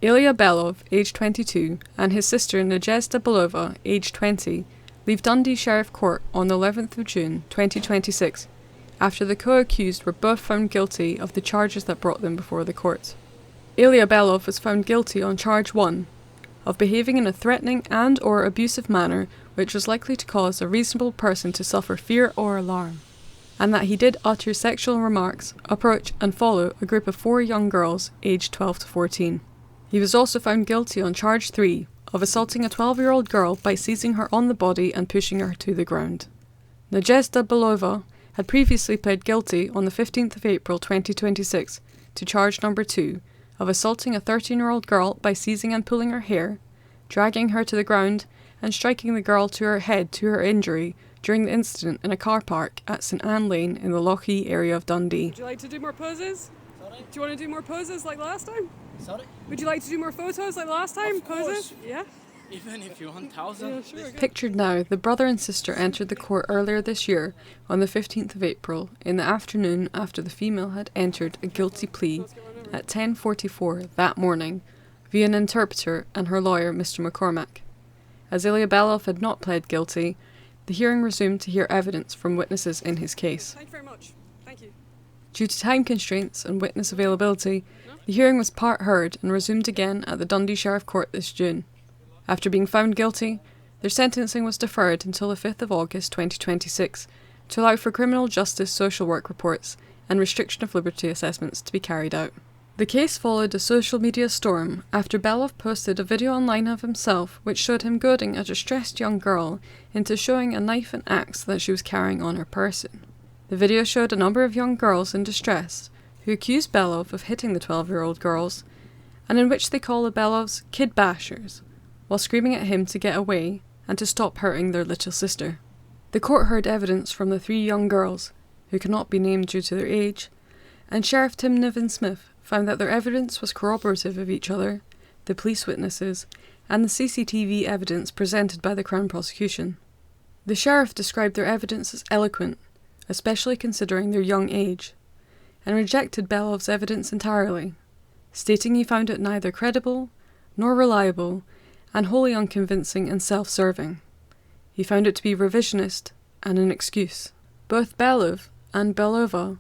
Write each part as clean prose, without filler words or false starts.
Ilia Belov, aged 22, and his sister Nadjedzha Belova, aged 20, leave Dundee Sheriff Court on the 11th of June 2026, after the co-accused were both found guilty of the charges that brought them before the court. Ilia Belov was found guilty on charge 1, of behaving in a threatening and or abusive manner which was likely to cause a reasonable person to suffer fear or alarm, and that he did utter sexual remarks, approach and follow a group of 4 young girls aged 12 to 14. He was also found guilty on charge 3 of assaulting a 12-year-old girl by seizing her on the body and pushing her to the ground. Nadjedzha Belova had previously pled guilty on the 15th of April 2026 to charge number 2 of assaulting a 13-year-old girl by seizing and pulling her hair, dragging her to the ground and striking the girl to her head to her injury during the incident in a car park at St Anne Lane in the Lochee area of Dundee. Would you like to do more poses? Sorry? Do you want to do more poses like last time? Sorry? Would you like to do more photos like last time? Of course. Poses? Yeah? Even if you want 1,000. Yeah, sure. Pictured now, the brother and sister entered the court earlier this year on the 15th of April in the afternoon after the female had entered a guilty plea at 10:44 that morning via an interpreter and her lawyer Mr McCormack. As Ilia Belov had not pled guilty, the hearing resumed to hear evidence from witnesses in his case. Thank you very much. Thank you. Due to time constraints and witness availability, the hearing was part heard and resumed again at the Dundee Sheriff Court this June. After being found guilty, their sentencing was deferred until the 5th of August 2026 to allow for criminal justice social work reports and restriction of liberty assessments to be carried out. The case followed a social media storm after Belov posted a video online of himself which showed him goading a distressed young girl into showing a knife and axe that she was carrying on her person. The video showed a number of young girls in distress who accused Belov of hitting the 12-year-old girls, and in which they call the Belovs kid bashers, while screaming at him to get away and to stop hurting their little sister. The court heard evidence from the 3 young girls, who cannot be named due to their age, and Sheriff Tim Niven-Smith found that their evidence was corroborative of each other, the police witnesses, and the CCTV evidence presented by the Crown prosecution. The sheriff described their evidence as eloquent, especially considering their young age, and rejected Belov's evidence entirely, stating he found it neither credible nor reliable and wholly unconvincing and self-serving. He found it to be revisionist and an excuse. Both Belov and Belova,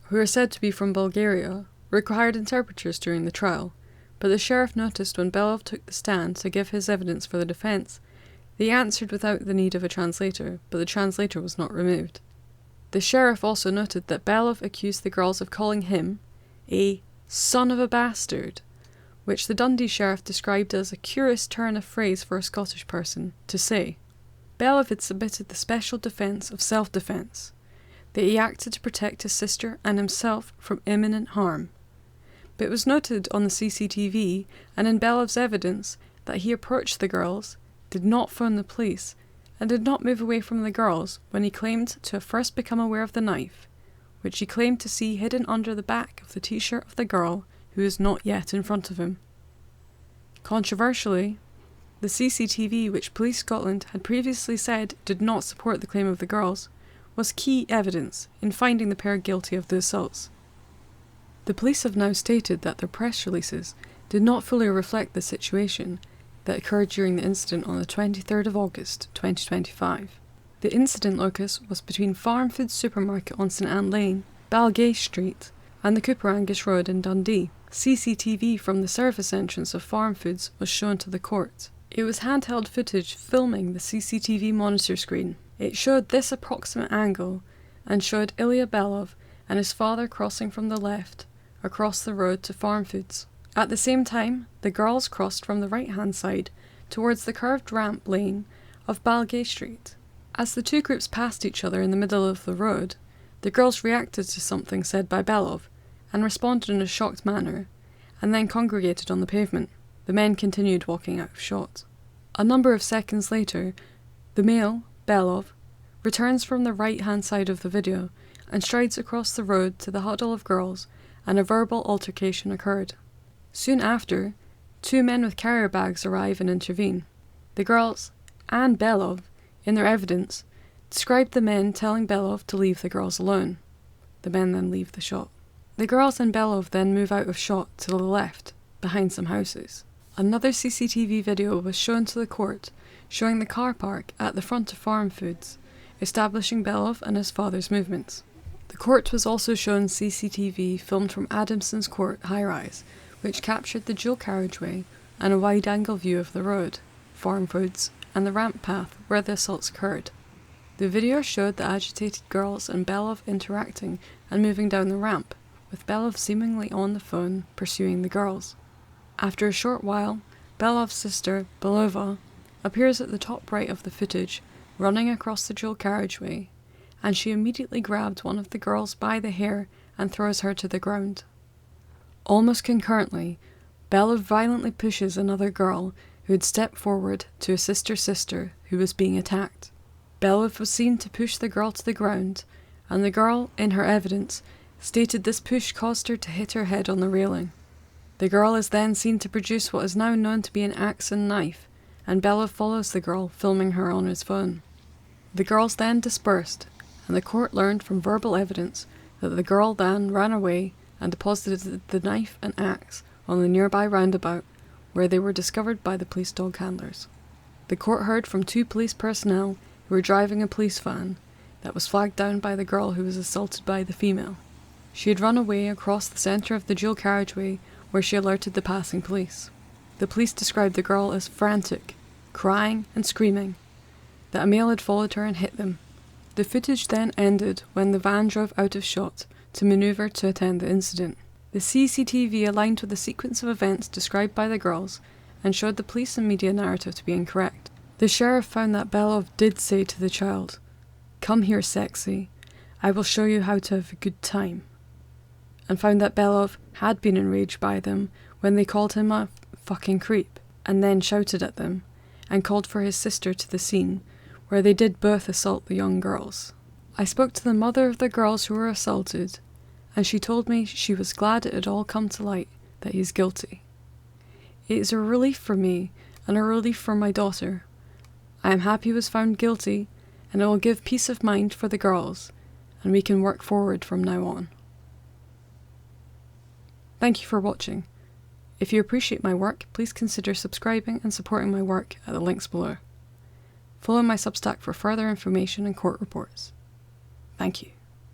who are said to be from Bulgaria, required interpreters during the trial, but the sheriff noticed when Belov took the stand to give his evidence for the defence, he answered without the need of a translator, but the translator was not removed. The sheriff also noted that Belov accused the girls of calling him a son of a bastard, which the Dundee sheriff described as a curious turn of phrase for a Scottish person to say. Belov had submitted the special defence of self-defence, that he acted to protect his sister and himself from imminent harm. But it was noted on the CCTV and in Belov's evidence that he approached the girls, did not phone the police, and did not move away from the girls when he claimed to have first become aware of the knife, which he claimed to see hidden under the back of the t-shirt of the girl who is not yet in front of him. Controversially, the CCTV, which Police Scotland had previously said did not support the claim of the girls, was key evidence in finding the pair guilty of the assaults. The police have now stated that their press releases did not fully reflect the situation that occurred during the incident on the 23rd of August 2025. The incident locus was between Farm Foods Supermarket on St Anne Lane, Balgay Street, and the Cooper Angus Road in Dundee. CCTV from the service entrance of Farm Foods was shown to the court. It was handheld footage filming the CCTV monitor screen. It showed this approximate angle and showed Ilia Belov and his father crossing from the left across the road to Farm Foods. At the same time, the girls crossed from the right-hand side towards the curved ramp lane of Balgay Street. As the two groups passed each other in the middle of the road, the girls reacted to something said by Belov and responded in a shocked manner, and then congregated on the pavement. The men continued walking out of shot. A number of seconds later, the male, Belov, returns from the right-hand side of the video and strides across the road to the huddle of girls, and a verbal altercation occurred. Soon after, 2 men with carrier bags arrive and intervene. The girls, and Belov, in their evidence, described the men telling Belov to leave the girls alone. The men then leave the shot. The girls and Belov then move out of shot to the left, behind some houses. Another CCTV video was shown to the court, showing the car park at the front of Farm Foods, establishing Belov and his father's movements. The court was also shown CCTV filmed from Adamson's Court high-rise, which captured the dual carriageway and a wide-angle view of the road, Farm Foods, and the ramp path where the assaults occurred. The video showed the agitated girls and Belov interacting and moving down the ramp, with Belov seemingly on the phone pursuing the girls. After a short while, Belov's sister, Belova, appears at the top right of the footage, running across the dual carriageway, and she immediately grabbed one of the girls by the hair and throws her to the ground. Almost concurrently, Belov violently pushes another girl who had stepped forward to assist her sister who was being attacked. Belov was seen to push the girl to the ground, and the girl, in her evidence, stated this push caused her to hit her head on the railing. The girl is then seen to produce what is now known to be an axe and knife, and Belov follows the girl, filming her on his phone. The girls then dispersed, and the court learned from verbal evidence that the girl then ran away and deposited the knife and axe on the nearby roundabout, where they were discovered by the police dog handlers. The court heard from 2 police personnel who were driving a police van that was flagged down by the girl who was assaulted by the female. She had run away across the centre of the dual carriageway where she alerted the passing police. The police described the girl as frantic, crying and screaming, that a male had followed her and hit them. The footage then ended when the van drove out of shot to manoeuvre to attend the incident. The CCTV aligned with the sequence of events described by the girls and showed the police and media narrative to be incorrect. The sheriff found that Belov did say to the child, "Come here, sexy, I will show you how to have a good time," and found that Belov had been enraged by them when they called him a fucking creep, and then shouted at them, and called for his sister to the scene, where they did both assault the young girls. I spoke to the mother of the girls who were assaulted, and she told me she was glad it had all come to light that he is guilty. It is a relief for me, and a relief for my daughter. I am happy he was found guilty, and it will give peace of mind for the girls, and we can work forward from now on. Thank you for watching. If you appreciate my work, please consider subscribing and supporting my work at the links below. Follow my Substack for further information and court reports. Thank you.